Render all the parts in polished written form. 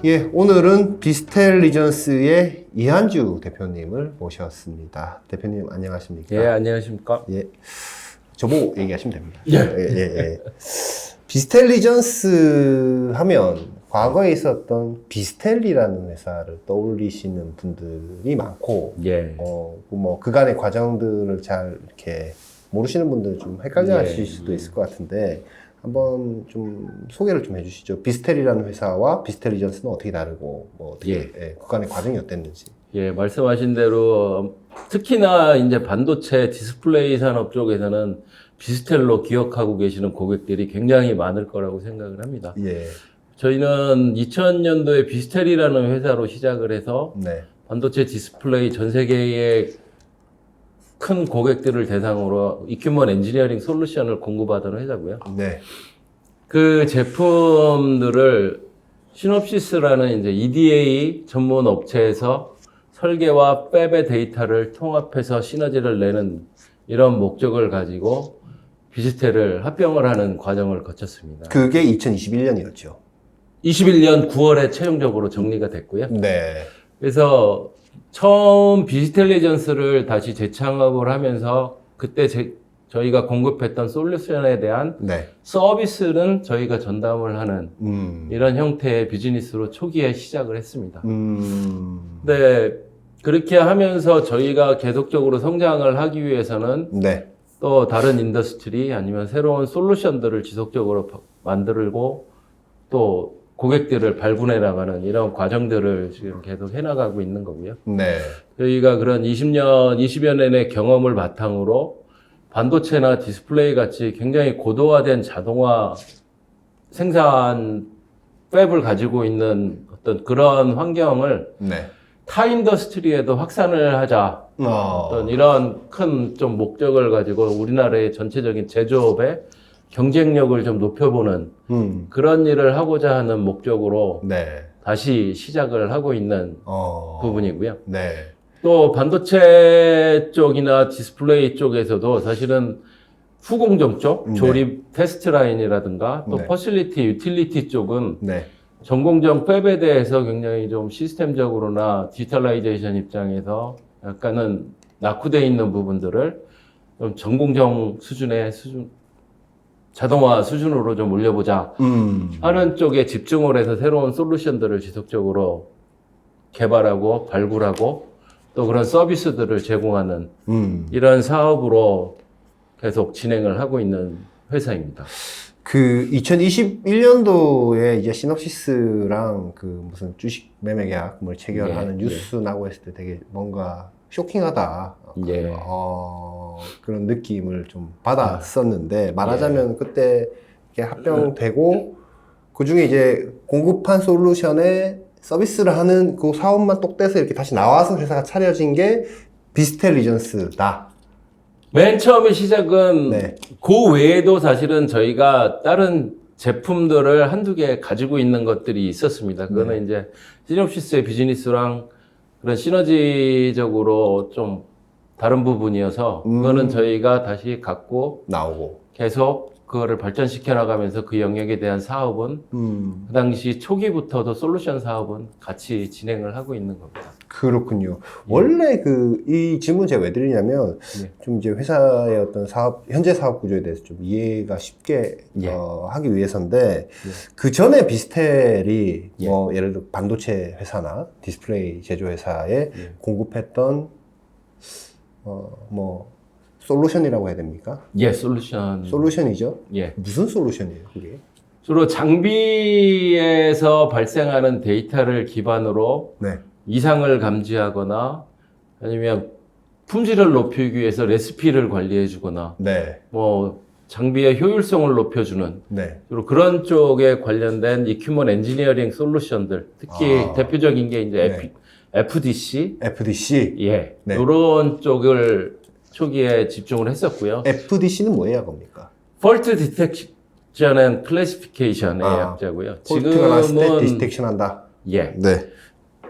예, 오늘은 비스텔리전스의 이한주 대표님을 모셨습니다. 대표님 안녕하십니까? 예, 안녕하십니까? 예, 저보고 얘기하시면 됩니다. 예. 비스텔리전스 하면 과거에 있었던 비스텔리라는 회사를 떠올리시는 분들이 많고, 예. 뭐 그간의 과정들을 잘 이렇게 모르시는 분들은 좀 헷갈려 하실 예. 수도 있을 것 같은데, 한번 좀 소개를 좀 해주시죠. 비스텔이라는 회사와 비스텔리전스는 어떻게 다르고, 뭐 어떻게 그간의 과정이 어땠는지. 예, 말씀하신 대로 특히나 이제 반도체 디스플레이 산업 쪽에서는 비스텔로 기억하고 계시는 고객들이 굉장히 많을 거라고 생각을 합니다. 예, 저희는 2000년도에 비스텔이라는 회사로 시작을 해서 네, 반도체 디스플레이 전 세계의 큰 고객들을 대상으로 이큐먼 엔지니어링 솔루션을 공급하던 회사고요. 네, 그 제품들을 시놉시스라는 이제 EDA 전문 업체에서 설계와 팹의 데이터를 통합해서 시너지를 내는 이런 목적을 가지고 비스텔을 합병을 하는 과정을 거쳤습니다. 그게 2021년이었죠. 21년 9월에 최종적으로 정리가 됐고요. 네, 그래서 처음 비스텔리전스를 다시 재창업을 하면서 그때 저희가 공급했던 솔루션에 대한 네, 서비스는 저희가 전담을 하는 이런 형태의 비즈니스로 초기에 시작을 했습니다. 네, 그렇게 하면서 저희가 계속적으로 성장을 하기 위해서는 네, 또 다른 인더스트리 아니면 새로운 솔루션들을 지속적으로 만들고 또 고객들을 발굴해 나가는 이런 과정들을 지금 계속 해나가고 있는 거고요. 네, 저희가 그런 20여 년의 경험을 바탕으로 반도체나 디스플레이 같이 굉장히 고도화된 자동화 생산 팹을 가지고 있는 어떤 그런 환경을 네. 타 인더스트리에도 확산을 하자. 어떤 이런 큰 좀 목적을 가지고 우리나라의 전체적인 제조업의 경쟁력을 좀 높여보는 그런 일을 하고자 하는 목적으로 네, 다시 시작을 하고 있는 부분이고요. 네, 또 반도체 쪽이나 디스플레이 쪽에서도 사실은 후공정 쪽, 조립 테스트 라인이라든가 또 네. 퍼실리티, 유틸리티 쪽은 네, 전공정 팹에 대해서 굉장히 좀 시스템적으로나 디지털라이제이션 입장에서 약간은 낙후되어 있는 부분들을 좀 전공정 수준의 자동화 수준으로 좀 올려보자 하는 쪽에 집중을 해서 새로운 솔루션들을 지속적으로 개발하고 발굴하고 또 그런 서비스들을 제공하는 이런 사업으로 계속 진행을 하고 있는 회사입니다. 그 2021년도에 이제 시놉시스랑 그 무슨 주식 매매 계약을 체결하는 뉴스 나고 했을 때 되게 뭔가 쇼킹하다. 예. 그런 느낌을 좀 받았었는데 말하자면 그때 이렇게 합병되고 그 중에 이제 공급한 솔루션에 서비스를 하는 그 사업만 똑 떼서 이렇게 다시 나와서 회사가 차려진 게 비스텔리전스다. 맨 처음에 시작은 네. 그 외에도 사실은 저희가 다른 제품들을 한두 개 가지고 있는 것들이 있었습니다. 그거는 이제 시놉시스의 비즈니스랑 그런 시너지적으로 좀 다른 부분이어서 그거는 저희가 다시 갖고 나오고 계속 그거를 발전시켜 나가면서 그 영역에 대한 사업은 그 당시 초기부터도 솔루션 사업은 같이 진행을 하고 있는 겁니다. 그렇군요. 원래 이 질문 제가 왜 드리냐면, 좀 이제 회사의 어떤 현재 사업 구조에 대해서 좀 이해가 쉽게, 하기 위해서인데, 그 전에 비스텔이, 뭐, 예를 들어 반도체 회사나 디스플레이 제조회사에 공급했던, 솔루션이라고 해야 됩니까? 예, 솔루션. 솔루션이죠? 예. 무슨 솔루션이에요, 그게? 주로 장비에서 발생하는 데이터를 기반으로 네. 이상을 감지하거나 아니면 품질을 높이기 위해서 레시피를 관리해 주거나 네. 뭐 장비의 효율성을 높여주는 네. 주로 그런 쪽에 관련된 이큐먼 엔지니어링 솔루션들 특히 대표적인 게 이제 FDC FDC? 예. 네. 이런 쪽을 초기에 집중을 했었고요. FDC는 뭐예요, 겁니까? Fault Detection and Classification의 약자고요. 폴트가 났을 때 디텍션 한다. 예. 네.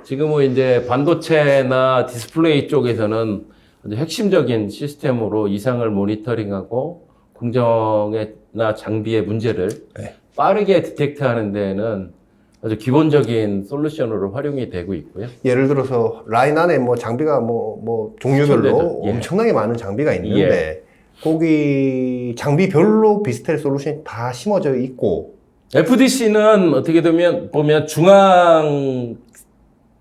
지금은 이제 반도체나 디스플레이 쪽에서는 아주 핵심적인 시스템으로 이상을 모니터링하고 공정이나 장비의 문제를 빠르게 디텍트하는 데에는 아주 기본적인 솔루션으로 활용이 되고 있고요. 예를 들어서 라인 안에 뭐 장비가 뭐 종류별로 수천대죠. 예. 엄청나게 많은 장비가 있는데 거기 장비별로 비스텔 솔루션이 다 심어져 있고 FDC는 어떻게 보면 중앙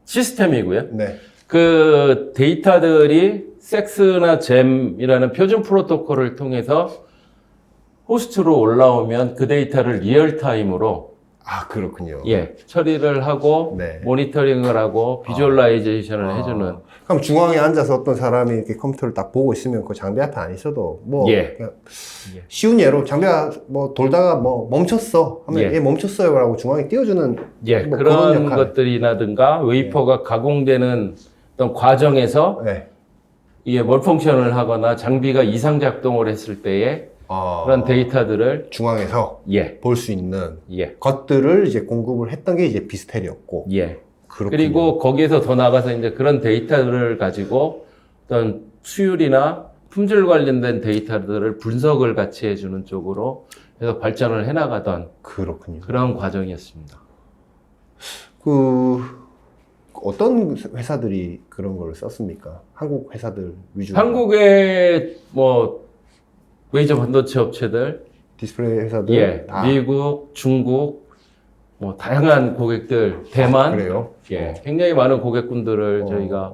시스템이고요. 네. 그 데이터들이 섹스나 잼이라는 표준 프로토콜을 통해서 호스트로 올라오면 그 데이터를 리얼타임으로 아 그렇군요. 처리를 하고 네. 모니터링을 하고 비주얼라이제이션을 해주는. 그럼 중앙에 앉아서 어떤 사람이 이렇게 컴퓨터를 딱 보고 있으면 그 장비 앞에 안 있어도 뭐 그냥 쉬운 예로 장비가 뭐 돌다가 뭐 멈췄어 하면 얘 멈췄어요라고 중앙에 띄워주는 뭐 그런 역할. 것들이라든가 웨이퍼가 가공되는 어떤 과정에서 네. 이게 멀펑션을 하거나 장비가 이상 작동을 했을 때에 그런 데이터들을 중앙에서 볼 수 있는 것들을 이제 공급을 했던 게 이제 비스텔이었고. 그렇군요. 그리고 거기에서 더 나가서 이제 그런 데이터를 가지고 어떤 수율이나 품질 관련된 데이터들을 분석을 같이 해주는 쪽으로 해서 발전을 해나가던 그렇군요. 그런 과정이었습니다. 어떤 회사들이 그런 걸 썼습니까? 한국 회사들 위주로. 한국의 뭐 메이저 반도체 업체들, 디스플레이 회사들, 다. 미국, 중국, 뭐 다양한 고객들, 대만, 그래요? 굉장히 많은 고객군들을 저희가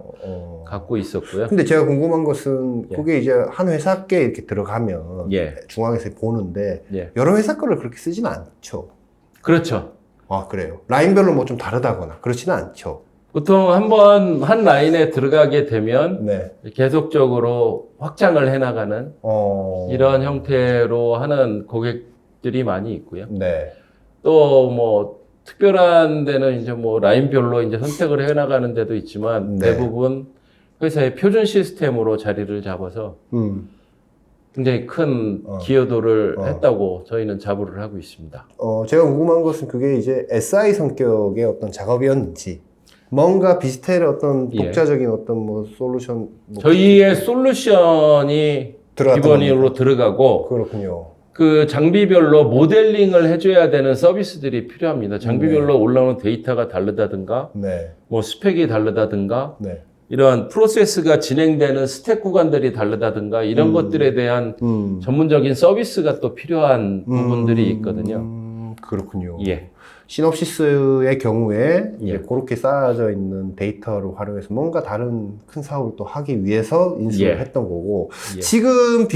갖고 있었고요. 근데 제가 궁금한 것은 그게 이제 한 회사께 이렇게 들어가면 중앙에서 보는데 여러 회사 거를 그렇게 쓰지는 않죠. 그렇죠. 아 그래요. 라인별로 뭐 좀 다르다거나 그렇지는 않죠. 보통 한 라인에 들어가게 되면 계속적으로 확장을 해나가는 이런 형태로 하는 고객들이 많이 있고요. 또 뭐 특별한 데는 이제 뭐 라인별로 이제 선택을 해나가는 데도 있지만 대부분 회사의 표준 시스템으로 자리를 잡아서 굉장히 큰 기여도를 했다고 저희는 자부를 하고 있습니다. 제가 궁금한 것은 그게 이제 SI 성격의 어떤 작업이었는지 뭔가 비스텔의 어떤 독자적인 어떤 뭐 솔루션 저희의 솔루션이 기본으로 들어가고 그렇군요. 그 장비별로 모델링을 해줘야 되는 서비스들이 필요합니다. 장비별로 올라오는 데이터가 다르다든가 뭐 스펙이 다르다든가 이런 프로세스가 진행되는 스택 구간들이 다르다든가 이런 것들에 대한 전문적인 서비스가 또 필요한 부분들이 있거든요. 그렇군요. 시놉시스의 경우에 이제 그렇게 쌓아져 있는 데이터를 활용해서 뭔가 다른 큰 사업을 또 하기 위해서 인수를 했던 거고 지금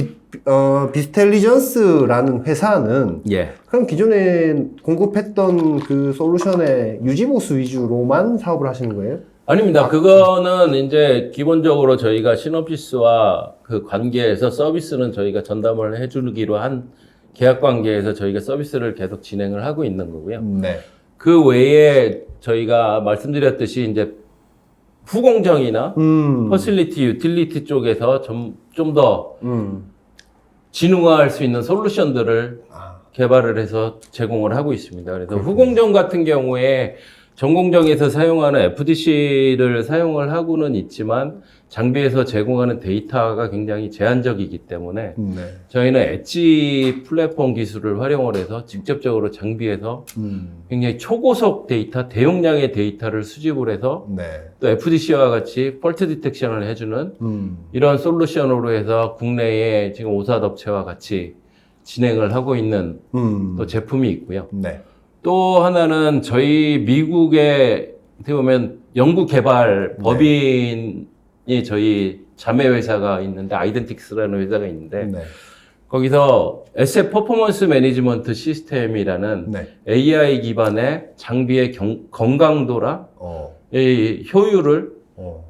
비스텔리전스라는 회사는 그럼 기존에 공급했던 그 솔루션의 유지보수 위주로만 사업을 하시는 거예요? 아닙니다. 그거는 이제 기본적으로 저희가 시놉시스와 그 관계에서 서비스는 저희가 전담을 해주기로 한 계약 관계에서 저희가 서비스를 계속 진행을 하고 있는 거고요. 그 외에 저희가 말씀드렸듯이 이제 후공정이나 퍼실리티, 유틸리티 쪽에서 좀 더 진흥화할 수 있는 솔루션들을 개발을 해서 제공을 하고 있습니다. 그래서 후공정 같은 경우에 전공정에서 사용하는 FDC를 사용을 하고는 있지만 장비에서 제공하는 데이터가 굉장히 제한적이기 때문에 저희는 엣지 플랫폼 기술을 활용을 해서 직접적으로 장비에서 굉장히 초고속 데이터, 대용량의 데이터를 수집을 해서 또 FDC와 같이 폴트 디텍션을 해주는 이런 솔루션으로 해서 국내에 지금 5사 업체와 같이 진행을 하고 있는 또 제품이 있고요. 또 하나는 저희 미국의 어떻게 보면 연구 개발 법인이 저희 자매 회사가 있는데 아이덴틱스라는 회사가 있는데 거기서 에셋 퍼포먼스 매니지먼트 시스템이라는 AI 기반의 장비의 건강도랑 이 효율을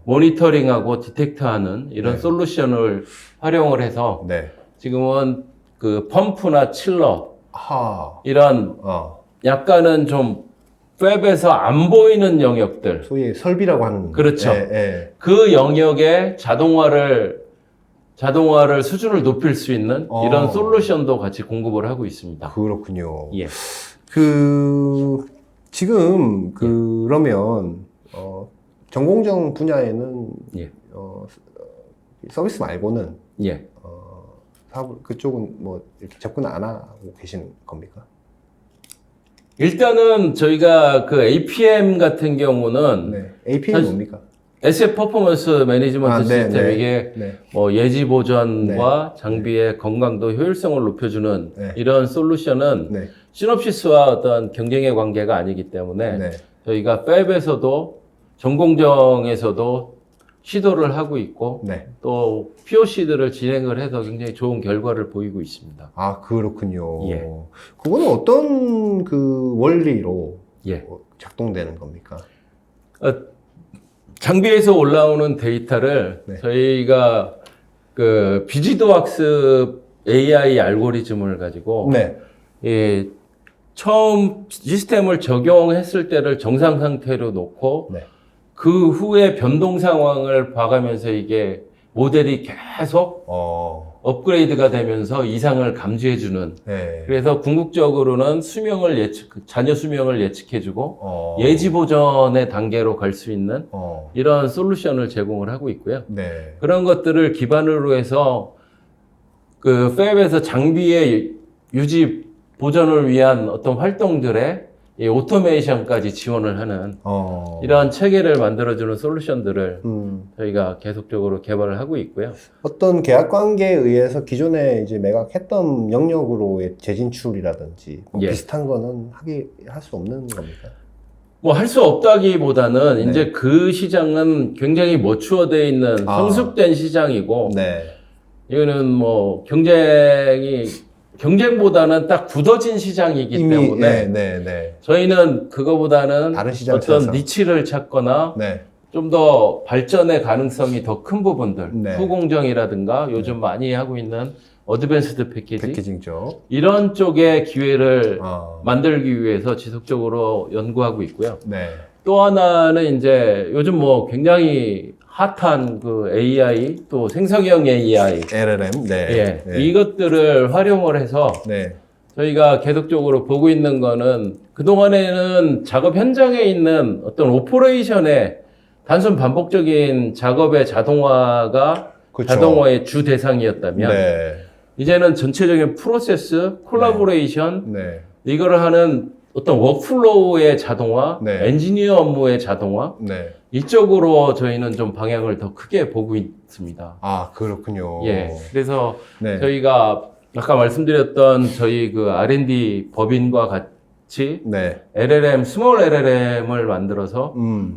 모니터링하고 디텍트하는 이런 솔루션을 활용을 해서 지금은 그 펌프나 칠러 이런 약간은 좀 웹에서 안 보이는 영역들. 소위 설비라고 하는. 그렇죠. 그 영역에 자동화를 수준을 높일 수 있는 이런 솔루션도 같이 공급을 하고 있습니다. 그렇군요. 지금 그러면 전공정 분야에는 서비스 말고는 사업을 그쪽은 뭐 이렇게 접근 안 하고 계시는 겁니까? 일단은 저희가 그 APM 같은 경우는 네. APM 사실- 뭡니까? 에셋 퍼포먼스 매니지먼트 네, 시스템 네. 이게 네. 뭐 예지 보전과 장비의 건강도 효율성을 높여주는 네. 이런 솔루션은 네. 시놉시스와 어떤 경쟁의 관계가 아니기 때문에 네. 저희가 팹에서도 전공정에서도 시도를 하고 있고 네. 또 POC들을 진행을 해서 굉장히 좋은 결과를 보이고 있습니다. 아, 그렇군요. 예. 그거는 어떤 그 원리로 예. 작동되는 겁니까? 장비에서 올라오는 데이터를 네. 저희가 그 비지도 학습 AI 알고리즘을 가지고 네. 예, 처음 시스템을 적용했을 때를 정상 상태로 놓고 네. 그 후에 변동 상황을 봐가면서 이게 모델이 계속 업그레이드가 되면서 이상을 감지해주는 네. 그래서 궁극적으로는 자녀 수명을 예측해주고 예지 뭐 보전의 단계로 갈 수 있는 이런 솔루션을 제공을 하고 있고요. 네. 그런 것들을 기반으로 해서 그 팹에서 장비의 유지 보존을 위한 어떤 활동들에 이 오토메이션까지 지원을 하는 이런 체계를 만들어주는 솔루션들을 저희가 계속적으로 개발을 하고 있고요. 어떤 계약 관계에 의해서 기존에 이제 매각했던 영역으로의 재진출이라든지 뭐 예. 비슷한 거는 할 수 없는 겁니까? 뭐 할 수 없다기보다는 네. 이제 그 시장은 굉장히 머추어되어 있는 성숙된 시장이고 네. 이거는 뭐 경쟁보다는 딱 굳어진 시장이기 때문에 네. 저희는 그거보다는 다른 시장 어떤 찾아서. 니치를 찾거나 네. 좀 더 발전의 가능성이 더 큰 부분들, 네. 후공정이라든가 요즘 많이 하고 있는 어드밴스드 패키징 쪽. 이런 쪽의 기회를 아. 만들기 위해서 지속적으로 연구하고 있고요. 네. 또 하나는 이제 요즘 뭐 굉장히 핫한 그 AI 또 생성형 AI LLM. 네. 예, 네. 이것들을 활용을 해서 네. 저희가 계속적으로 보고 있는 거는 그동안에는 작업 현장에 있는 어떤 오퍼레이션의 단순 반복적인 작업의 자동화가 그쵸. 자동화의 주 대상이었다면 네. 이제는 전체적인 프로세스, 콜라보레이션 네. 이거를 하는 어떤 워크플로우의 자동화, 네. 엔지니어 업무의 자동화 네. 이쪽으로 저희는 좀 방향을 더 크게 보고 있습니다. 아, 그렇군요. 예, 그래서 네. 저희가 아까 말씀드렸던 저희 그 R&D 법인과 같이 네. LLM, 스몰 LLM을 만들어서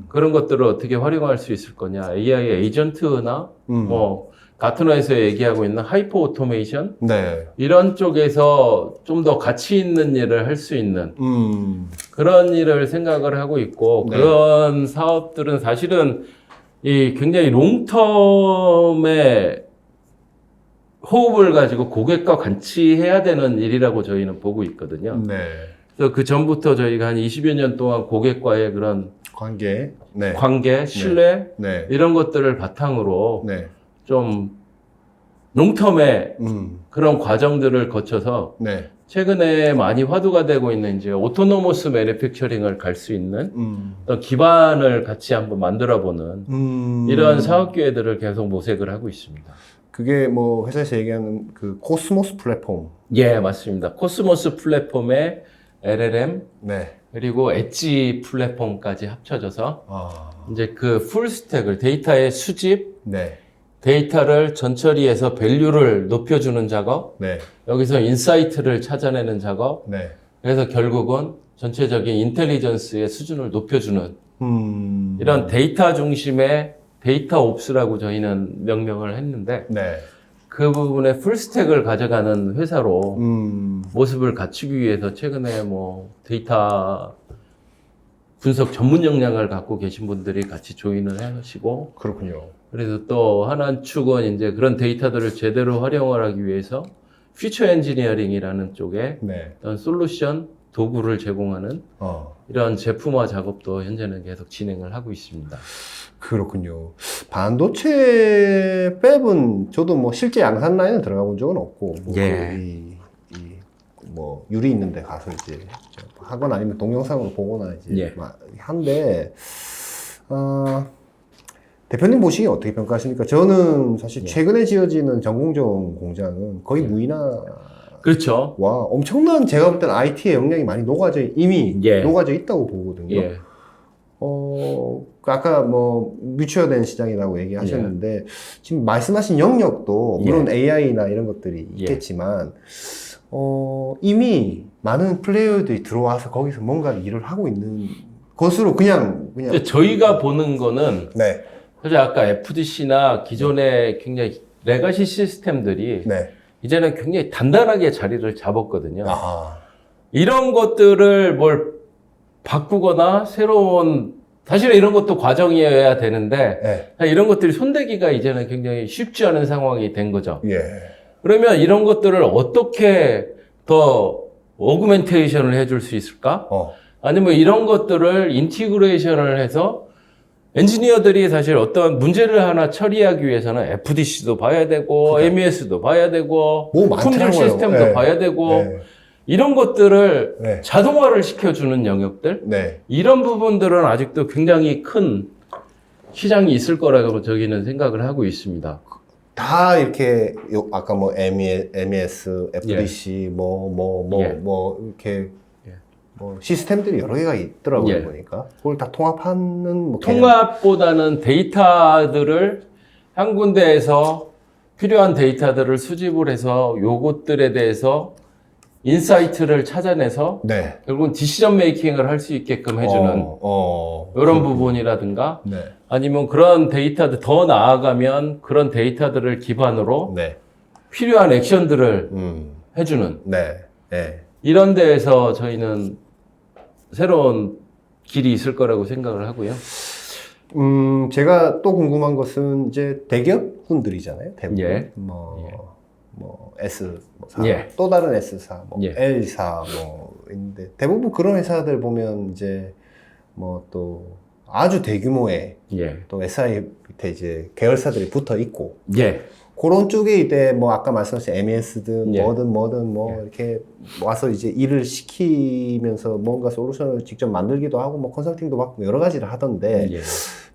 그런 것들을 어떻게 활용할 수 있을 거냐. AI 에이전트나 뭐 가트너에서 얘기하고 있는 하이퍼 오토메이션 네. 이런 쪽에서 좀 더 가치 있는 일을 할 수 있는 그런 일을 생각을 하고 있고 네. 그런 사업들은 사실은 이 굉장히 롱텀의 호흡을 가지고 고객과 같이 해야 되는 일이라고 저희는 보고 있거든요. 네. 그래서 그 전부터 저희가 한 20여 년 동안 고객과의 그런 관계. 네. 관계, 신뢰 네. 이런 것들을 바탕으로 네. 좀 롱텀의 그런 과정들을 거쳐서 네. 최근에 많이 화두가 되고 있는 이제 오토노머스 매니팩처링을 갈 수 있는 어떤 기반을 같이 한번 만들어보는 이런 사업 기회들을 계속 모색을 하고 있습니다. 그게 뭐 회사에서 얘기하는 그 코스모스 플랫폼. 예, 맞습니다. 코스모스 플랫폼의 LLM 네. 그리고 엣지 플랫폼까지 합쳐져서 아. 이제 그 풀스택을 데이터의 수집, 네. 데이터를 전처리해서 밸류를 높여주는 작업, 네. 여기서 인사이트를 찾아내는 작업, 네. 그래서 결국은 전체적인 인텔리전스의 수준을 높여주는 이런 데이터 중심의 데이터 옵스라고 저희는 명명을 했는데 네. 그 부분에 풀스택을 가져가는 회사로 음. 모습을 갖추기 위해서 최근에 뭐 데이터 분석 전문 역량을 갖고 계신 분들이 같이 조인을 하시고 그렇군요. 그래서 또 하나 축은 이제 그런 데이터들을 제대로 활용을 하기 위해서 퓨처 엔지니어링이라는 쪽에 네. 어떤 솔루션 도구를 제공하는 이런 제품화 작업도 현재는 계속 진행을 하고 있습니다. 그렇군요. 반도체 팹은 저도 뭐 실제 양산 라인에 들어가 본 적은 없고, 뭐 예. 뭐 유리 있는데 가서 이제 하거나 아니면 동영상으로 보거나 이제 예. 한데, 대표님 보시기에 어떻게 평가하십니까? 저는 사실 예. 최근에 지어지는 전공정 공장은 거의 무인화. 그렇죠. 와, 엄청난 제가 볼 때는 IT의 역량이 많이 이미 예. 녹아져 있다고 보거든요. 예. 아까 뭐 뮤추얼된 시장이라고 얘기하셨는데 지금 말씀하신 영역도 물론 AI나 이런 것들이 있겠지만 이미 많은 플레이어들이 들어와서 거기서 뭔가 일을 하고 있는 것으로 그냥 근데 저희가 보는 거는 네. 사실 아까 FDC나 기존의 굉장히 레가시 시스템들이 네. 이제는 굉장히 단단하게 자리를 잡았거든요. 아. 이런 것들을 뭘 바꾸거나 새로운 사실은 이런 것도 과정이어야 되는데 네. 이런 것들이 손대기가 이제는 굉장히 쉽지 않은 상황이 된 거죠. 예. 그러면 이런 것들을 어떻게 더 오그멘테이션을 해줄 수 있을까? 아니면 이런 것들을 인티그레이션을 해서 엔지니어들이 사실 어떤 문제를 하나 처리하기 위해서는 FDC도 봐야 되고 MES도 봐야 되고 뭐 품질 많더라고요. 시스템도 네. 봐야 되고 네. 이런 것들을 네. 자동화를 시켜주는 영역들 네. 이런 부분들은 아직도 굉장히 큰 시장이 있을 거라고 저기는 생각을 하고 있습니다. 다 이렇게 아까 뭐 MES, FDC 뭐 이렇게 뭐 시스템들이 여러 개가 있더라고요 보니까 그걸 다 통합하는 뭐 통합보다는 데이터들을 한 군데에서 필요한 데이터들을 수집을 해서 요것들에 대해서 인사이트를 찾아내서 네. 결국은 디시전 메이킹을 할 수 있게끔 해주는 이런 부분이라든가 네. 아니면 그런 데이터들 더 나아가면 그런 데이터들을 기반으로 네. 필요한 액션들을 해주는 네. 네. 이런 데에서 저희는 새로운 길이 있을 거라고 생각을 하고요. 제가 또 궁금한 것은 이제 대기업군들이잖아요. 대부분. 예. 뭐 S사, 예. 또 다른 S사, 뭐 예. L사 뭐 있는데 대부분 그런 회사들 보면 이제 뭐 또 아주 대규모의 또 SI 밑에 이제 계열사들이 붙어 있고 그런 쪽에 이제 뭐 아까 말씀하신 MES든 뭐든 뭐 이렇게 와서 이제 일을 시키면서 뭔가 솔루션을 직접 만들기도 하고 뭐 컨설팅도 받고 여러 가지를 하던데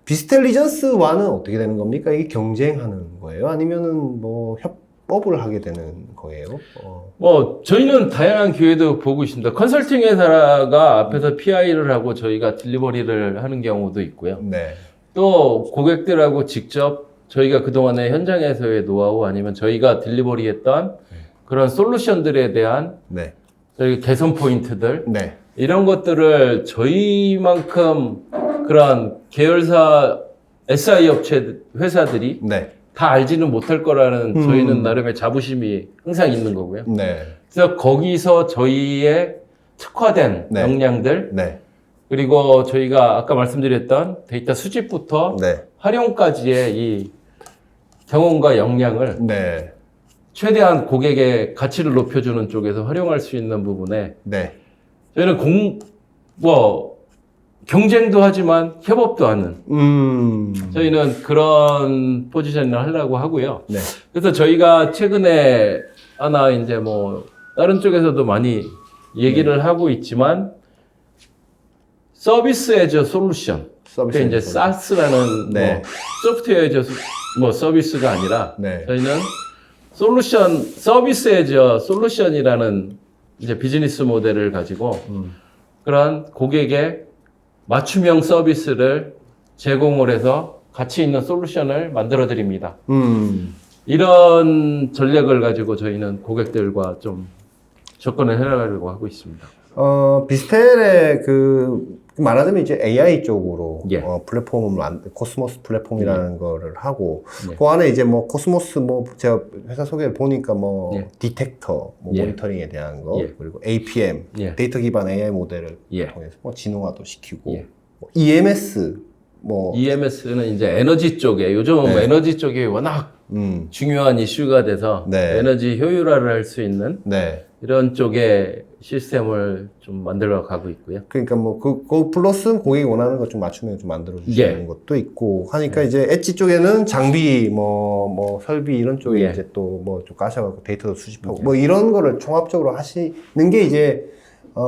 비스텔리전스와는 어떻게 되는 겁니까? 이게 경쟁하는 거예요? 아니면은 뭐 협업을 하게 되는 거예요? 뭐 저희는 다양한 기회도 보고 있습니다. 컨설팅 회사가 앞에서 PI를 하고 저희가 딜리버리를 하는 경우도 있고요. 네. 또 고객들하고 직접 저희가 그동안의 현장에서의 노하우 아니면 저희가 딜리버리했던 그런 솔루션들에 대한 저희 개선 포인트들 이런 것들을 저희만큼 그런 계열사 SI 업체 회사들이 다 알지는 못할 거라는 저희는 나름의 자부심이 항상 있는 거고요. 그래서 거기서 저희의 특화된 역량들 그리고 저희가 아까 말씀드렸던 데이터 수집부터 활용까지의 이 경험과 역량을 최대한 고객의 가치를 높여주는 쪽에서 활용할 수 있는 부분에 저희는 경쟁도 하지만 협업도 하는 저희는 그런 포지션을 하려고 하고요. 그래서 저희가 최근에 하나 이제 뭐 다른 쪽에서도 많이 얘기를 하고 있지만 서비스 에저 솔루션. 그게 이제 SaaS라는 뭐 소프트웨어 에저 뭐 서비스가 아니라 저희는 서비스 에저 솔루션이라는 이제 비즈니스 모델을 가지고 그런 고객의 맞춤형 서비스를 제공을 해서 가치 있는 솔루션을 만들어 드립니다. 이런 전략을 가지고 저희는 고객들과 좀 접근을 해나가려고 하고 있습니다. 비스텔의 말하자면 이제 AI 쪽으로 플랫폼을 코스모스 플랫폼이라는 거를 하고 그 안에 이제 뭐 코스모스 뭐 제가 회사 소개를 보니까 뭐 디텍터 뭐 모니터링에 대한 거 그리고 APM 데이터 기반 AI 모델을 통해서 뭐 진화도 시키고 뭐 EMS는 이제 에너지 쪽에 요즘 에너지 쪽이 워낙 중요한 이슈가 돼서 에너지 효율화를 할 수 있는 이런 쪽의 시스템을 좀 만들어 가고 있고요. 그러니까 뭐 그 플러스 고객이 원하는 것 좀 맞춤형 좀 만들어 주시는 것도 있고 하니까 이제 엣지 쪽에는 장비 뭐 설비 이런 쪽에 이제 또 뭐 좀 까셔갖고 데이터도 수집하고 뭐 이런 거를 종합적으로 하시는 게 이제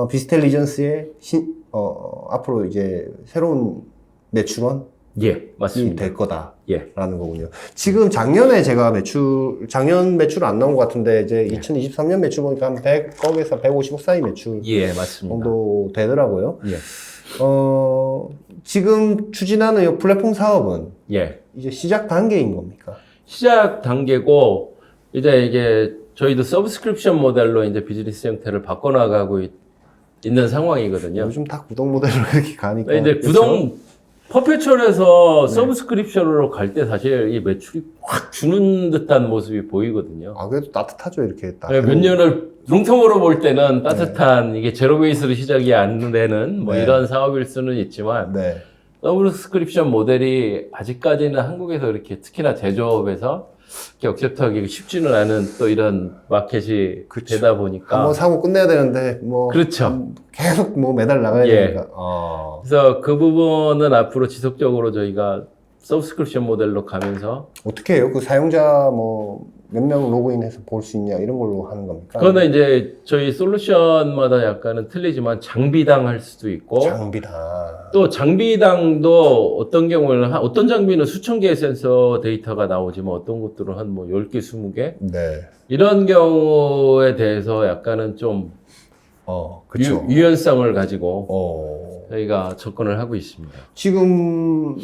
비스텔리전스의 앞으로 이제 새로운 매출원 예, 맞습니다. 될 거다라는 예. 거군요. 지금 작년에 제가 작년 매출 안 나온 것 같은데 이제 2023년 매출 보니까 한 100억에서 150억 사이 매출 예, 맞습니다. 정도 되더라고요. 예. 지금 추진하는 이 플랫폼 사업은 예. 이제 시작 단계인 겁니까? 시작 단계고, 이제 이게 저희도 서브스크립션 모델로 이제 비즈니스 형태를 바꿔나가고 있는 상황이거든요. 요즘 다 구독 모델로 이렇게 가니까. 이제 그렇죠? 구독, 퍼페추얼에서 서브스크립션으로 갈 때 사실 이 매출이 확 주는 듯한 모습이 보이거든요. 아, 그래도 따뜻하죠, 이렇게 딱. 몇 년을 롱텀으로 볼 때는 따뜻한 이게 제로 베이스로 시작이 안 되는 뭐 네. 이런 사업일 수는 있지만 네. 서브스크립션 모델이 아직까지는 한국에서 이렇게 특히나 제조업에서 이렇게 억셉트하기 쉽지는 않은 또 이런 마켓이 그쵸. 되다 보니까 한번 사고 끝내야 되는데, 뭐. 그렇죠. 계속 뭐 매달 나가야 예. 되니까. 그래서 그 부분은 앞으로 지속적으로 저희가 서브스크립션 모델로 가면서 어떻게 해요? 그 사용자 뭐, 몇 명 로그인해서 볼 수 있냐, 이런 걸로 하는 겁니까? 그거는 이제 저희 솔루션마다 약간은 틀리지만 장비당 할 수도 있고 장비다. 또 장비당도 어떤 경우에는 어떤 장비는 수천 개의 센서 데이터가 나오지만 어떤 것들은 한 뭐 10개, 20개 네. 이런 경우에 대해서 약간은 좀 그쵸. 유연성을 가지고 저희가 접근을 하고 있습니다. 지금,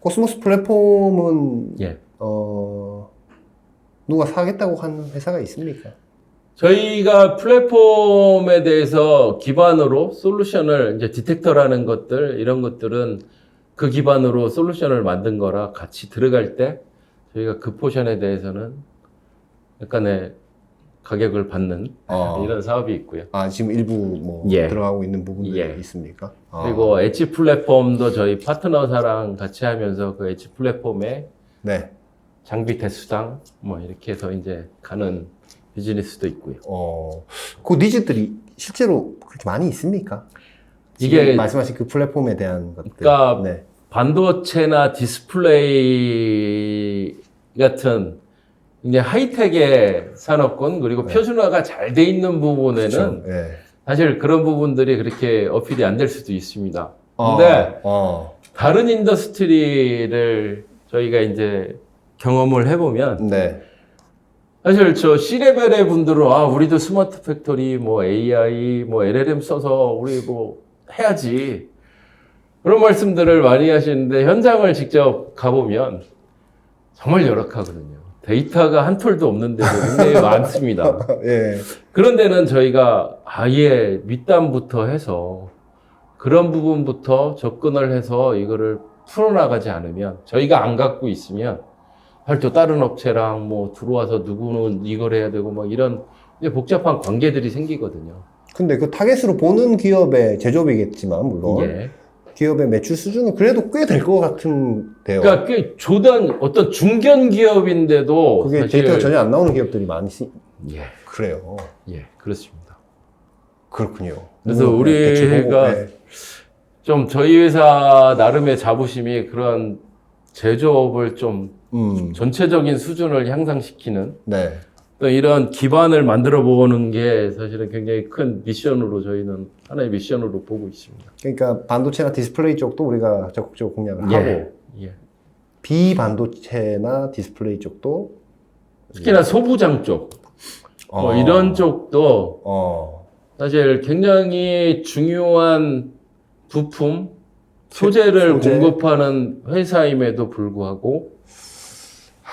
코스모스 플랫폼은, 예. 누가 사겠다고 한 회사가 있습니까? 저희가 플랫폼에 대해서 기반으로 솔루션을 이제 디텍터라는 것들 이런 것들은 그 기반으로 솔루션을 만든 거라 같이 들어갈 때 저희가 그 포션에 대해서는 약간의 가격을 받는 이런 사업이 있고요. 지금 일부 뭐 예. 들어가고 있는 부분들이 예. 있습니까? 그리고 엣지 플랫폼도 저희 파트너사랑 같이 하면서 그 엣지 플랫폼에 네. 장비 대수당 뭐 이렇게 해서 이제 가는 비즈니스도 있고요. 그 니즈들이 실제로 그렇게 많이 있습니까? 이게 지금 말씀하신 그 플랫폼에 대한 것들. 그러니까 네. 반도체나 디스플레이 같은 이제 하이텍의 산업군 그리고 표준화가 잘 돼 있는 부분에는 그렇죠. 예. 사실 그런 부분들이 그렇게 어필이 안 될 수도 있습니다. 근데 다른 인더스트리를 저희가 이제 경험을 해보면 네. 사실 저 C레벨의 분들은 우리도 스마트 팩토리 뭐 AI 뭐 LLM 써서 우리 뭐 해야지 그런 말씀들을 많이 하시는데 현장을 직접 가보면 정말 열악하거든요. 데이터가 한 톨도 없는데도 굉장히 많습니다. 예. 그런 데는 저희가 아예 밑단부터 해서 그런 부분부터 접근을 해서 이거를 풀어나가지 않으면 저희가 안 갖고 있으면 사실 또 다른 업체랑 뭐 들어와서 누구는 이걸 해야 되고 막 이런 복잡한 관계들이 생기거든요. 근데 그 타겟으로 보는 기업의 제조업이겠지만, 물론. 예. 기업의 매출 수준은 그래도 꽤 될 것 같은데요. 그러니까 꽤 조단 어떤 중견 기업인데도 그게 사실 데이터가 전혀 안 나오는 기업들이 많지. 예, 그래요. 예, 그렇습니다. 그렇군요. 그래서 대출 보고, 우리가 네. 좀 저희 회사 나름의 자부심이 그런 제조업을 좀 전체적인 수준을 향상시키는 네. 또 이런 기반을 만들어 보는 게 사실은 굉장히 큰 미션으로 저희는 하나의 미션으로 보고 있습니다. 그러니까 반도체나 디스플레이 쪽도 우리가 적극적으로 공략을 하고, 예. 비반도체나 디스플레이 쪽도 특히나 소부장 쪽, 뭐 이런 쪽도 사실 굉장히 중요한 부품, 소재를 소재. 공급하는 회사임에도 불구하고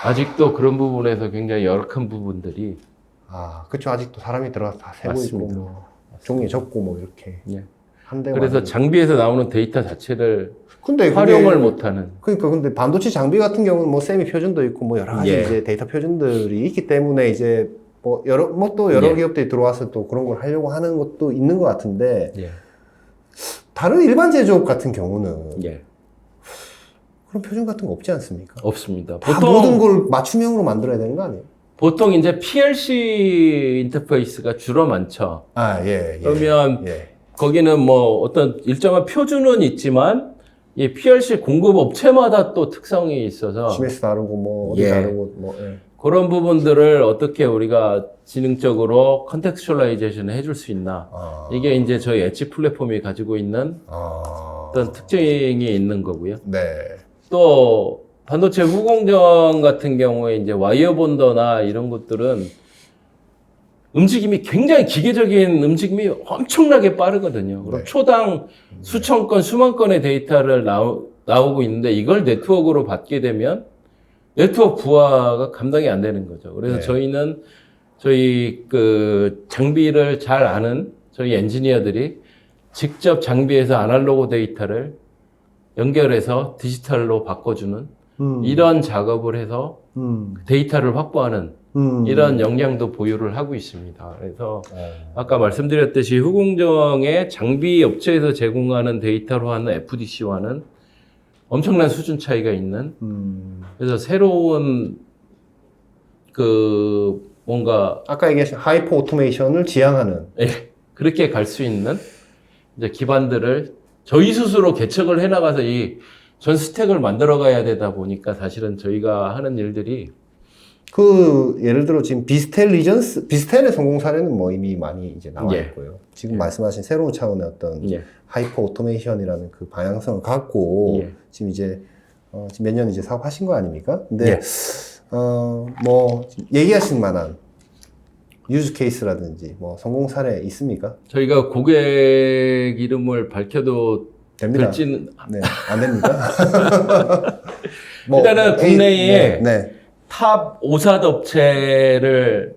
아직도 그런 부분에서 굉장히 열악한 부분들이 그쵸. 아직도 사람이 들어가서 다 세고 맞습니다. 있고, 뭐, 종이 접고 뭐 이렇게. 예. 한 대가. 그래서 장비에서 나오는 데이터 자체를 근데 활용을 못하는 그러니까 근데 반도체 장비 같은 경우는 뭐 세미 표준도 있고 뭐 여러 가지 예. 이제 데이터 표준들이 있기 때문에 이제 뭐 또 여러 예. 기업들이 들어와서 또 그런 걸 하려고 하는 것도 있는 것 같은데 예. 다른 일반 제조업 같은 경우는 예. 그런 표준 같은 거 없지 않습니까? 없습니다. 다 모든 걸 맞춤형으로 만들어야 되는 거 아니에요? 보통 이제 PLC 인터페이스가 주로 많죠. 예. 그러면 예. 거기는 뭐 어떤 일정한 표준은 있지만 이 PLC 공급 업체마다 또 특성이 있어서 심에서 다르고 뭐 어디 예. 다르고 뭐 그런 부분들을 어떻게 우리가 지능적으로 컨텍스츄얼라이제이션을 해줄 수 있나. 이게 이제 저희 엣지 플랫폼이 가지고 있는 어떤 특징이 있는 거고요. 네. 또 반도체 후공정 같은 경우에 이제 와이어 본더나 이런 것들은 움직임이 굉장히 기계적인 움직임이 엄청나게 빠르거든요. 그럼 네. 초당 수천 건, 수만 건의 데이터를 나오고 있는데 이걸 네트워크로 받게 되면 네트워크 부하가 감당이 안 되는 거죠. 그래서 네. 저희는 저희 그 장비를 잘 아는 저희 엔지니어들이 직접 장비에서 아날로그 데이터를 연결해서 디지털로 바꿔주는 이런 작업을 해서 데이터를 확보하는 이런 역량도 보유를 하고 있습니다. 그래서 아까 말씀드렸듯이 후공정의 장비 업체에서 제공하는 데이터로 하는 FDC와는 엄청난 수준 차이가 있는 그래서 새로운 그 뭔가 아까 얘기하신 하이퍼 오토메이션을 지향하는 예, 그렇게 갈 수 있는 이제 기반들을 저희 스스로 개척을 해나가서 이 전 스택을 만들어 가야 되다 보니까 사실은 저희가 하는 일들이 그 예를 들어 지금 비스텔의 성공 사례는 뭐 이미 많이 이제 나와 예. 있고요. 지금 말씀하신 새로운 차원의 어떤 예. 하이퍼 오토메이션이라는 그 방향성을 갖고 예. 지금 이제 지금 몇 년 이제 사업하신 거 아닙니까? 근데 예. 뭐 얘기하실 만한 유즈 케이스라든지 뭐 성공 사례 있습니까? 저희가 고객 이름을 밝혀도 됩니다. 될지는 네, 안 됩니까? 일단은 국내에 네. 탑 오사 업체를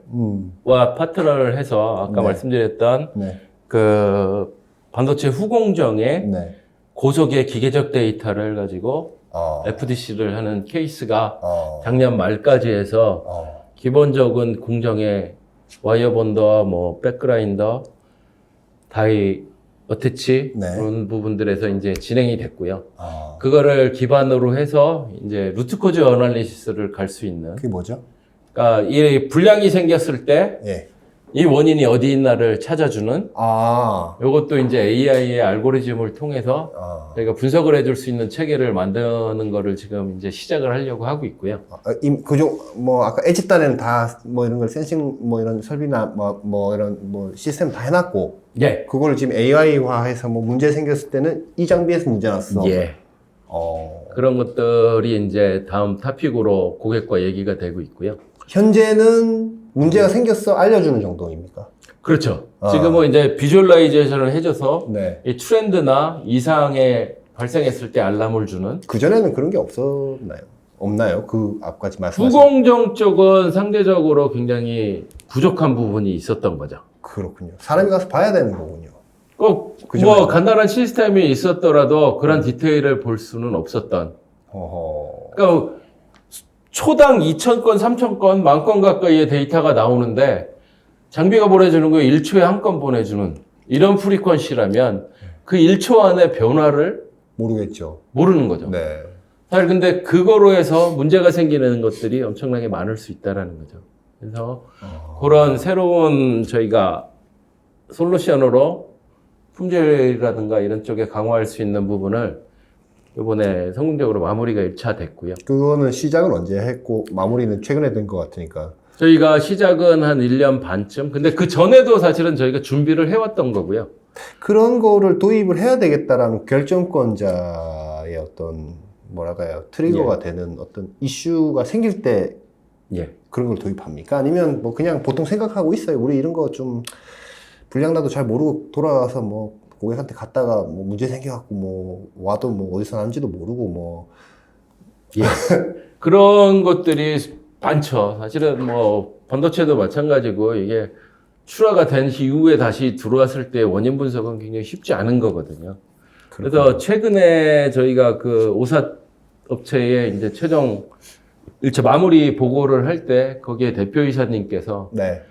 와 파트너를 해서 아까 네. 말씀드렸던 네. 그 반도체 후공정의 네. 고속의 기계적 데이터를 가지고 어. FDC를 하는 케이스가 어. 작년 말까지 해서 어. 기본적인 공정의 와이어 본더와 뭐 백그라인더, 다이 어태치 네. 그런 부분들에서 이제 진행이 됐고요. 어. 그거를 기반으로 해서 이제 루트 코즈 어널리시스를 갈 수 있는. 그게 뭐죠? 그러니까 이 불량이 생겼을 때 예. 이 원인이 어디 있나를 찾아주는. 아. 이것도 이제 AI의 알고리즘을 통해서 아. 저희가 분석을 해줄 수 있는 체계를 만드는 거를 지금 이제 시작을 하려고 하고 있고요. 그죠, 뭐, 아까 엣지단에는 다, 뭐, 이런 걸 센싱, 뭐, 이런 설비나, 뭐, 이런, 뭐, 시스템 다 해놨고, 예. 그걸 지금 AI화해서 뭐, 문제 생겼을 때는 이 장비에서 문제 났어. 예. 그런 것들이 이제 다음 토픽으로 고객과 얘기가 되고 있고요. 현재는 문제가 생겼어, 알려주는 정도입니까? 그렇죠. 지금은 이제 비주얼라이제이션을 해줘서 네. 이 트렌드나 이상에 발생했을 때 알람을 주는. 그전에는 그런 게 없었나요? 없나요? 그 앞까지 말씀하신. 후공정 쪽은 상대적으로 굉장히 부족한 부분이 있었던 거죠. 그렇군요. 사람이 가서 봐야 되는 거군요. 꼭 그전에. 뭐 간단한 시스템이 있었더라도 그런 디테일을 볼 수는 없었던. 어허. 그러니까 초당 2,000건, 3,000건, 10,000건 가까이의 데이터가 나오는데 장비가 보내주는 거 1초에 한 건 보내주는 이런 프리퀀시라면 그 1초 안에 변화를 모르겠죠. 모르는 거죠. 네. 사실 근데 그거로 해서 문제가 생기는 것들이 엄청나게 많을 수 있다라는 거죠. 그래서 그런 새로운 저희가 솔루션으로 품질이라든가 이런 쪽에 강화할 수 있는 부분을 이번에 성공적으로 마무리가 1차 됐고요. 그거는 시작은 언제 했고, 마무리는 최근에 된 것 같으니까. 저희가 시작은 한 1년 반쯤. 근데 그 전에도 사실은 저희가 준비를 해왔던 거고요. 그런 거를 도입을 해야 되겠다라는 결정권자의 어떤, 뭐랄까요, 트리거가 되는 어떤 이슈가 생길 때 예. 그런 걸 도입합니까? 아니면 뭐 그냥 보통 생각하고 있어요. 우리 이런 거 좀 불량 나도 잘 모르고 돌아가서 뭐 고객한테 갔다가 뭐 문제 생겨갖고 뭐 와도 뭐 어디서 났는지도 모르고 뭐. 예. 그런 것들이 많죠. 사실은 뭐 반도체도 마찬가지고 이게 출하가 된 이후에 다시 들어왔을 때 원인 분석은 굉장히 쉽지 않은 거거든요. 그래서 최근에 저희가 그 오사 업체에 이제 최종 1차 마무리 보고를 할 때 거기에 대표이사님께서 네.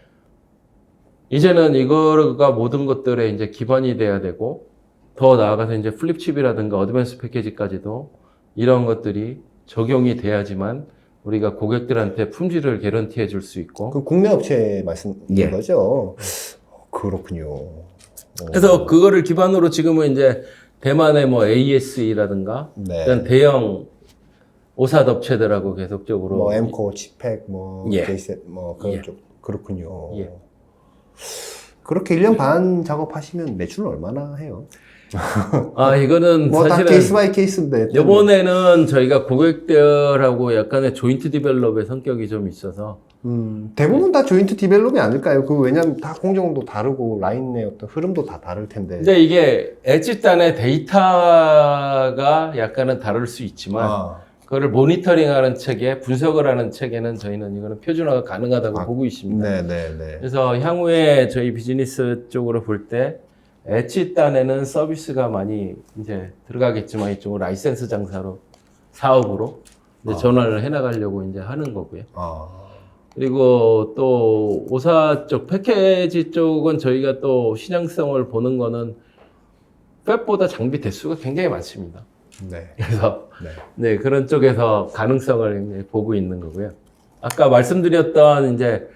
이제는 이거가 모든 것들에 이제 기반이 돼야 되고 더 나아가서 이제 플립칩이라든가 어드밴스 패키지까지도 이런 것들이 적용이 돼야지만 우리가 고객들한테 품질을 개런티해 줄 수 있고. 그 국내 업체 말씀인 예. 거죠? 그렇군요. 그래서 그거를 기반으로 지금은 이제 대만의 뭐 ASE라든가 네. 이런 대형 오사 업체들하고 계속적으로 뭐 엠코, 치팩, 뭐 예. 제이셋, 뭐 그런 예. 쪽 그렇군요. 예. 그렇게 1년 반 작업하시면 매출은 얼마나 해요? 이거는 뭐 다 사실은 케이스 바이 케이스인데. 이번에는 저희가 고객들하고 약간의 조인트 디벨롭의 성격이 좀 있어서 대부분 다 조인트 디벨롭이 아닐까요? 왜냐면 다 공정도 다르고 라인의 어떤 흐름도 다 다를 텐데. 근데 이게 엣지 단의 데이터가 약간은 다를 수 있지만 그거를 모니터링하는 체계, 분석을 하는 체계는 저희는 이거는 표준화가 가능하다고 보고 있습니다. 네네네. 그래서 향후에 저희 비즈니스 쪽으로 볼 때 엣지 단에는 서비스가 많이 이제 들어가겠지만 이쪽으로 라이센스 장사로 사업으로 이제 전환을 해나가려고 이제 하는 거고요. 그리고 또 오사 쪽 패키지 쪽은 저희가 또 신향성을 보는 거는 팹보다 장비 대수가 굉장히 많습니다. 네. 그래서 네, 그런 쪽에서 가능성을 보고 있는 거고요. 아까 말씀드렸던 이제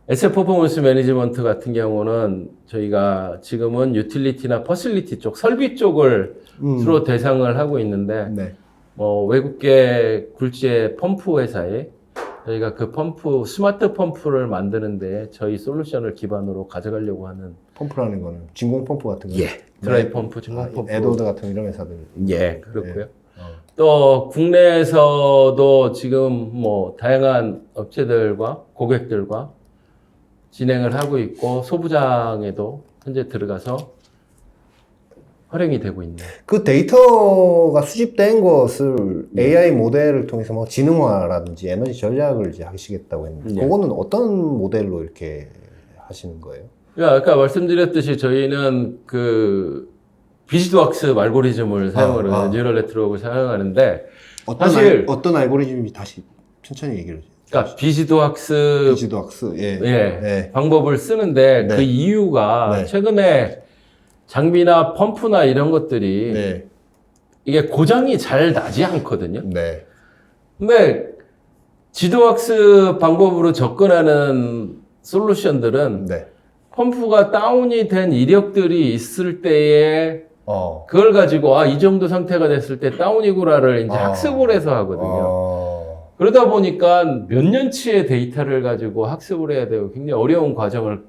에셋 퍼포먼스 매니지먼트 같은 경우는 저희가 지금은 유틸리티나 퍼실리티 쪽, 설비 쪽을 주로 대상을 하고 있는데 네. 외국계 굴지의 펌프 회사에 저희가 그 펌프, 스마트 펌프를 만드는데 저희 솔루션을 기반으로 가져가려고 하는 펌프라는 거는 진공 펌프 같은 거. 드라이 펌프, 진공 펌프. 에드워드 같은 이런 회사들. 그렇고요. 또 국내에서도 지금 다양한 업체들과 고객들과 진행을 하고 있고 소부장에도 현재 들어가서 활용이 되고 있는. 그 데이터가 수집된 것을 AI 모델을 통해서 뭐 지능화라든지 에너지 전략을 이제 하시겠다고 했는데 그거는 어떤 모델로 이렇게 하시는 거예요? 아까 말씀드렸듯이 저희는 그 비지도학습 알고리즘을 사용을 해요. 뉴럴 네트워크를 사용하는데 사실 어떤 알고리즘이 다시 천천히 얘기를 해주세요. 그러니까 비지도학습 방법을 쓰는데 그 이유가 최근에 장비나 펌프나 이런 것들이 이게 고장이 잘 나지 않거든요. 근데 지도학습 방법으로 접근하는 솔루션들은 펌프가 다운이 된 이력들이 있을 때에 그걸 가지고 이 정도 상태가 됐을 때 다운이구나를 이제 학습을 해서 하거든요. 그러다 보니까 몇 년치의 데이터를 가지고 학습을 해야 되고 굉장히 어려운 과정을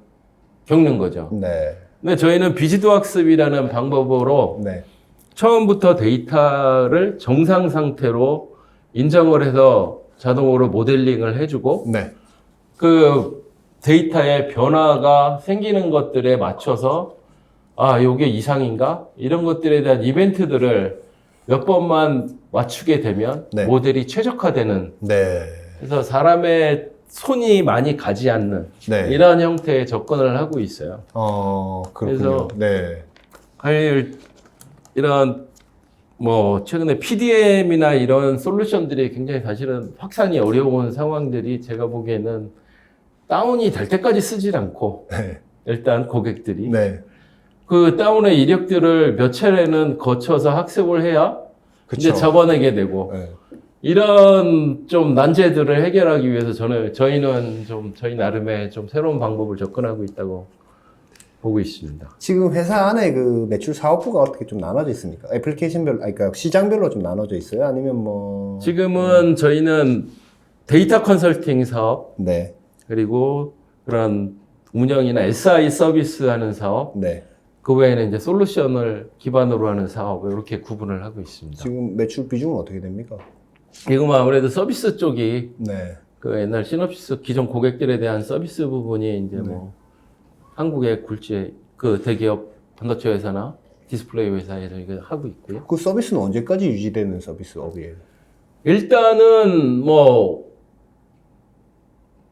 겪는 거죠. 근데 저희는 비지도 학습이라는 방법으로 처음부터 데이터를 정상 상태로 인정을 해서 자동으로 모델링을 해주고 그 데이터의 변화가 생기는 것들에 맞춰서 요게 이상인가? 이런 것들에 대한 이벤트들을 몇 번만 맞추게 되면 모델이 최적화되는 그래서 사람의 손이 많이 가지 않는 이런 형태의 접근을 하고 있어요. 그렇군요. 그래서 이런 최근에 PDM이나 이런 솔루션들이 굉장히 사실은 확산이 어려운 상황들이 제가 보기에는 다운이 될 때까지 쓰질 않고 일단 고객들이 그 다운의 이력들을 몇 차례는 거쳐서 학습을 해야 이제 접어내게 되고 이런 좀 난제들을 해결하기 위해서 저희는 좀 저희 나름의 좀 새로운 방법을 접근하고 있다고 보고 있습니다. 지금 회사 안에 그 매출 사업부가 어떻게 좀 나눠져 있습니까? 애플리케이션별, 그러니까 시장별로 좀 나눠져 있어요? 아니면 지금은 저희는 데이터 컨설팅 사업 그리고 그런 운영이나 SI 서비스 하는 사업 그 외에는 이제 솔루션을 기반으로 하는 사업 이렇게 구분을 하고 있습니다. 지금 매출 비중은 어떻게 됩니까? 지금 아무래도 서비스 쪽이 그 옛날 시놉시스 기존 고객들에 대한 서비스 부분이 이제 한국의 굴지의 그 대기업 반도체 회사나 디스플레이 회사에 저희가 하고 있고요. 그 서비스는 언제까지 유지되는 서비스업이에요? 일단은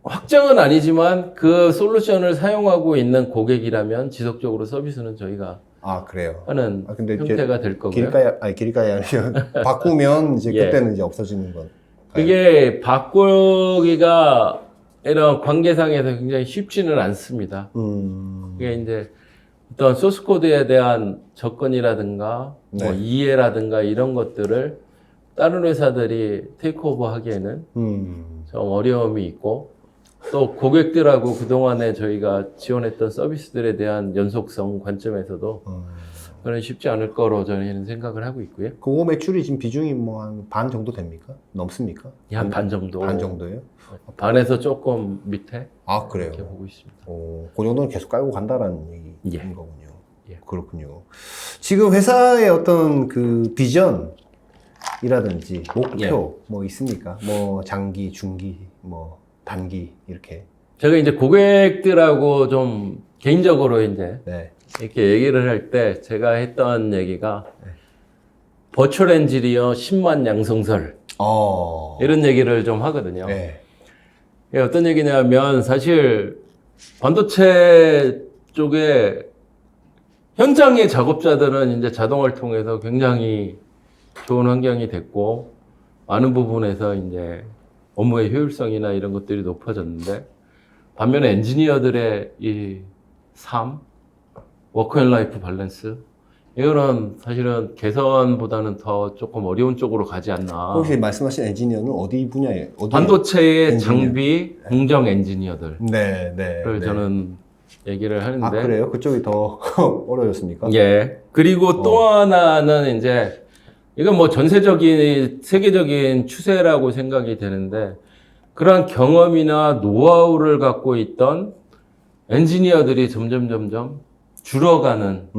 확정은 아니지만 그 솔루션을 사용하고 있는 고객이라면 지속적으로 서비스는 저희가 그래요. 하는 근데 형태가 될 거고요. 길가에 아니면 바꾸면 이제 그때는 이제 없어지는 건. 그게 바꾸기가 이런 관계상에서 굉장히 쉽지는 않습니다. 그게 이제 어떤 소스 코드에 대한 접근이라든가 이해라든가 이런 것들을 다른 회사들이 테이크오버 하기에는 좀 어려움이 있고 또 고객들하고 그동안에 저희가 지원했던 서비스들에 대한 연속성 관점에서도 그건 쉽지 않을 거로 저희는 생각을 하고 있고요. 그거 매출이 지금 비중이 한 반 정도 됩니까? 넘습니까? 한 반 정도. 반 정도예요? 반에서 조금 밑에. 그래요? 이렇게 보고 있습니다. 그 정도는 계속 깔고 간다라는 얘기인 거군요. 그렇군요. 지금 회사의 어떤 그 비전이라든지 목표 예. 뭐 있습니까? 뭐 장기, 중기, 뭐 단기 이렇게. 제가 이제 고객들하고 좀 개인적으로 이제 네. 이렇게 얘기를 할 때 제가 했던 얘기가 버추얼 엔지니어 10만 양성설 이런 얘기를 좀 하거든요. 네. 이게 어떤 얘기냐면 사실 반도체 쪽에 현장의 작업자들은 이제 자동화를 통해서 굉장히 좋은 환경이 됐고 많은 부분에서 이제 업무의 효율성이나 이런 것들이 높아졌는데 반면에 엔지니어들의 이 삶, 워크 앤 라이프 밸런스 이거는 사실은 개선보다는 더 조금 어려운 쪽으로 가지 않나. 혹시 말씀하신 엔지니어는 어디 분야에? 반도체의 엔지니어? 장비 공정 엔지니어들을 네, 네. 네. 저는 얘기를 하는데. 아, 그래요? 그쪽이 더 어려웠습니까? 예. 그리고 또 하나는 이제 이건 뭐 전세적인 세계적인 추세라고 생각이 되는데 그러한 경험이나 노하우를 갖고 있던 엔지니어들이 점점 줄어가는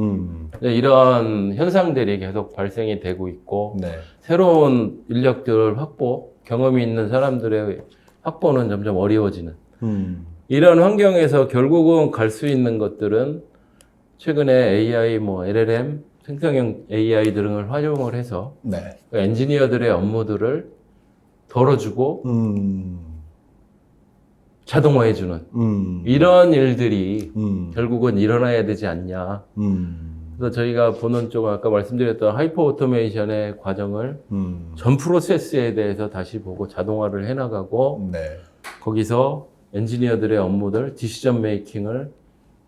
이런 현상들이 계속 발생이 되고 있고 네. 새로운 인력들 확보, 경험이 있는 사람들의 확보는 점점 어려워지는 이런 환경에서 결국은 갈 수 있는 것들은 최근에 AI, 뭐 LLM, 생성형 AI 등을 활용을 해서 네. 그 엔지니어들의 업무들을 덜어주고 자동화해주는 이런 일들이 결국은 일어나야 되지 않냐. 그래서 저희가 보는 쪽은 아까 말씀드렸던 하이퍼 오토메이션의 과정을 전 프로세스에 대해서 다시 보고 자동화를 해나가고 네. 거기서 엔지니어들의 업무들, 디시전 메이킹을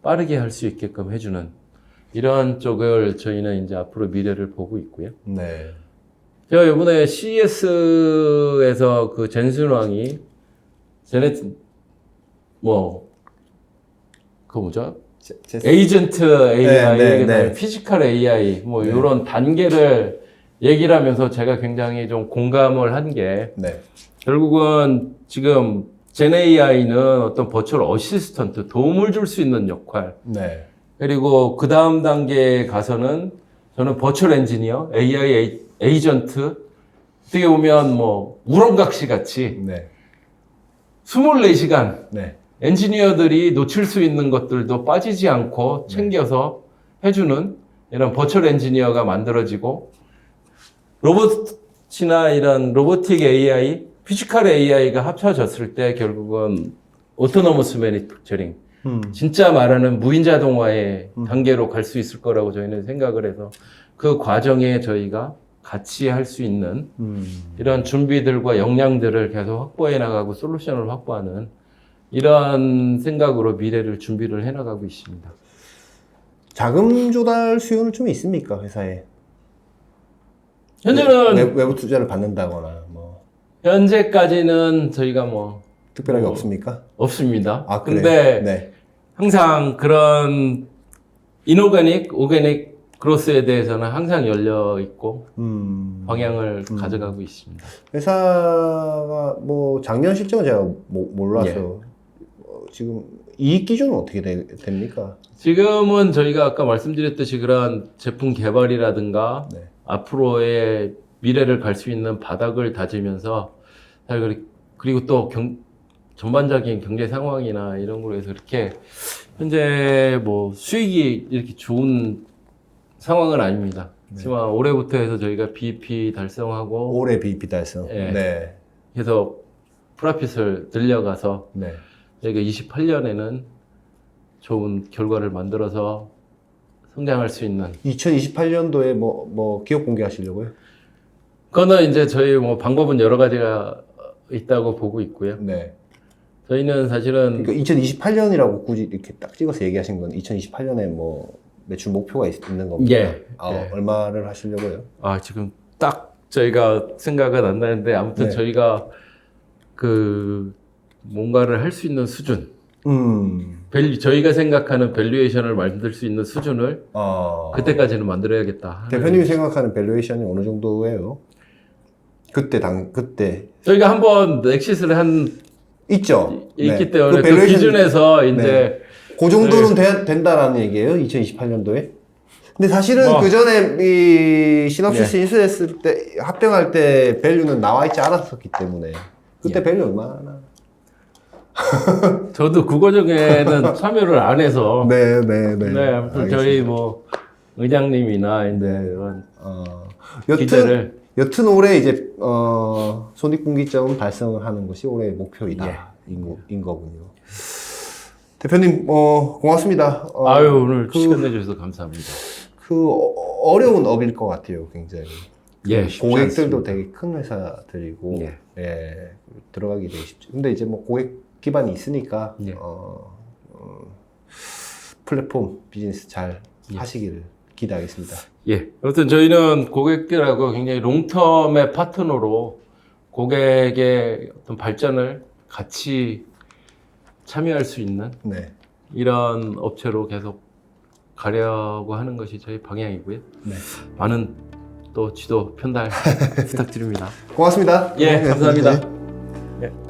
빠르게 할 수 있게끔 해주는 이런 쪽을 저희는 이제 앞으로 미래를 보고 있고요. 네. 제가 이번에 CES에서 그 젠슨왕이 그거 뭐죠? 에이전트 AI, 네, 그다음에 네. 피지컬 AI, 뭐 네. 이런 단계를 얘기를 하면서 제가 굉장히 좀 공감을 한 게 네. 결국은 지금 젠 AI는 어떤 버추얼 어시스턴트, 도움을 줄 수 있는 역할. 네. 그리고 그 다음 단계에 가서는 저는 버추얼 엔지니어, AI 에이전트, 어떻게 보면 뭐 우렁각시 같이 네. 24시간 네. 엔지니어들이 놓칠 수 있는 것들도 빠지지 않고 챙겨서 해주는 이런 버추얼 엔지니어가 만들어지고 로봇이나 이런 로보틱 AI, 피지컬 AI가 합쳐졌을 때 결국은 오토노머스 매니팩처링, 진짜 말하는 무인 자동화의 단계로 갈 수 있을 거라고 저희는 생각을 해서 그 과정에 저희가 같이 할 수 있는 이런 준비들과 역량들을 계속 확보해 나가고 솔루션을 확보하는 이런 생각으로 미래를 준비를 해 나가고 있습니다. 자금 조달 수요는 좀 있습니까, 회사에? 현재는 외부 투자를 받는다거나 뭐 현재까지는 저희가 뭐 특별하게 없습니까? 없습니다. 아, 그래요? 근데 네. 항상 그런 이노가닉, 오가닉 그로스에 대해서는 항상 열려 있고 방향을 가져가고 있습니다. 회사가 뭐 작년 실적은 제가 몰라서 예. 지금 이익 기준은 어떻게 됩니까? 지금은 저희가 아까 말씀드렸듯이 그런 제품 개발이라든가 네. 앞으로의 미래를 갈 수 있는 바닥을 다지면서 그리고 또 전반적인 경제 상황이나 이런 거로 해서 이렇게 현재 뭐 수익이 이렇게 좋은 상황은 아닙니다. 하지만 올해부터 해서 저희가 BEP 달성하고 올해 BEP 달성. 예. 네. 계속 프라핏을 늘려가서 네. 저희가 28년에는 좋은 결과를 만들어서 성장할 수 있는 2028년도에 뭐 기업 공개하시려고요? 그거는 이제 저희 뭐 방법은 여러 가지가 있다고 보고 있고요. 네. 저희는 사실은 그러니까 2028년이라고 굳이 이렇게 딱 찍어서 얘기하신 건 2028년에 뭐 매출 목표가 있는 겁니까? 예. 예. 얼마를 하시려고요? 지금 딱 저희가 생각은 안 나는데 아무튼 네. 저희가 그 뭔가를 할 수 있는 수준 저희가 생각하는 밸류에이션을 만들 수 있는 수준을 그때까지는 만들어야겠다. 대표님이 생각하는 밸류에이션이 어느 정도예요? 그때 저희가 한번 엑시스를 있죠. 있기 네. 때문에 그 밸류에이션 기준에서 이제 그 정도는 된다라는 얘기예요? 2028년도에? 근데 사실은 뭐. 그 전에 이 시놉시스 네. 인수했을 때 합병할 때 밸류는 나와 있지 않았었기 때문에 그때 예. 밸류 얼마나? 저도 그 과정에는 참여를 안 해서. 네네네. 네, 아무튼 저희 뭐 의장님이나 이제 이런 기대를. 여튼 올해 이제 손익분기점 달성을 하는 것이 올해의 목표이다 예. 인 거군요. 대표님 고맙습니다. 아유 오늘 시간 내주셔서 감사합니다. 그 어려운 업일 것 같아요, 굉장히. 예, 쉽지 고객들도 않습니다. 되게 큰 회사들이고 예. 예, 들어가기 되게 쉽죠. 근데 이제 뭐 고객 기반이 있으니까 예. 플랫폼 비즈니스 잘 예. 하시기를 기대하겠습니다. 예. 아무튼 저희는 고객들하고 굉장히 롱텀의 파트너로 고객의 어떤 발전을 같이 참여할 수 있는 네. 이런 업체로 계속 가려고 하는 것이 저희 방향이고요. 네. 많은 또 지도 편달 부탁드립니다. 고맙습니다. 예, 네, 감사합니다. 네. 예.